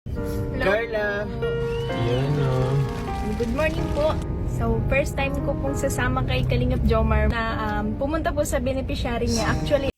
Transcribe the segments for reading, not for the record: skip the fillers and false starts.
Hello. Carla! Ayan o. Good morning po. So, first time ko pong sasama kay Kalingap Jomar na pumunta po sa beneficiary niya. Actually,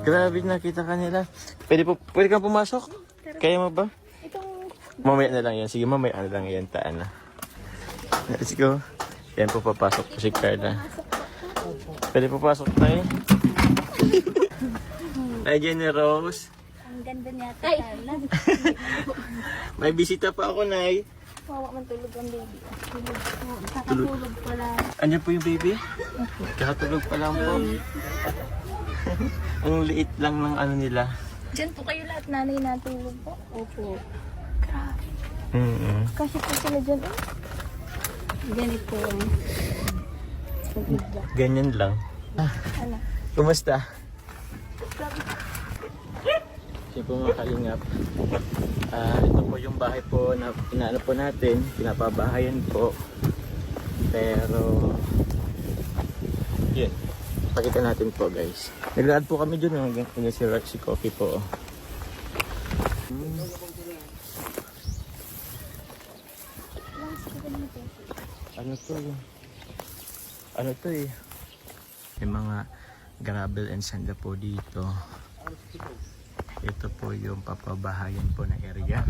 Grabe, nakita ka nila. Pwede kang pumasok? Kaya mo ba? itong Mamaya na lang yan. Sige, mamaya na lang yan. Taan na. Let's go. Yan po, papasok po si Carla. Pwede papasok tayo. Ay, Jenny Rose. ang ganda niya. Ay! May bisita pa ako, Nay. Wawa man tulog ang baby. Kakatulog pala. Andiyan po yung baby? Kakatulog pa lang po. Ang liit lang ng ano nila. Diyan po kayo lahat, nanay natulog po. Opo. Grabe. Kasi po sila dyan. Ganito. Ganyan lang. Ano? Kumusta? Siya po mga kalingap. Ito po yung bahay po na inaano po natin. Pinapabahayan po. Pero yun. Pakita natin po guys. Naglaan po kami dun. Hanggang si Coffee po. Ano to? Ano to eh? May mga gravel and sand po dito. Ito po yung papabahayan po na area.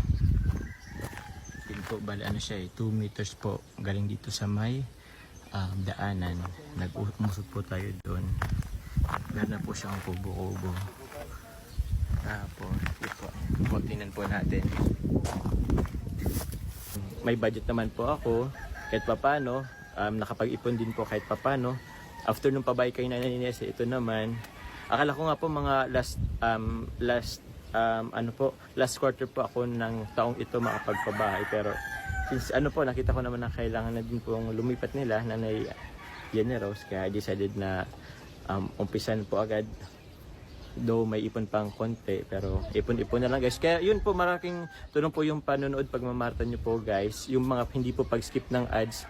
Yun po, bali ano siya eh, 2 meters po galing dito sa may daanan. Nag-umusot po tayo doon. Meron na po siyang kubo-kubo. Tapos, yun po. Tingnan po natin. May budget naman po ako. Kahit papano, nakapag-ipon din po kahit papano. After nung pabay kayo na naninesa, ito naman. Akala ko nga po mga last quarter po ako ng taong ito makapagpabahay. Pero since ano po, nakita ko naman na kailangan na din po lumipat nila, Nanay Jenny Rose. Kaya I decided na umpisan po agad. Though may ipon pang konti, pero ipon-ipon na lang guys. Kaya yun po, malaking tulong po yung panonood pagmamarta nyo po guys. Yung mga hindi po pag-skip ng ads,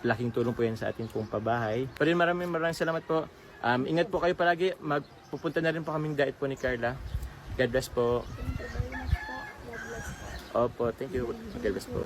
laking tulong po yan sa ating pong pabahay. Pero yun, maraming salamat po. Ingat po kayo palagi. Pupunta na rin po kaming diet po ni Carla. God bless po. Opo, thank you. God bless po.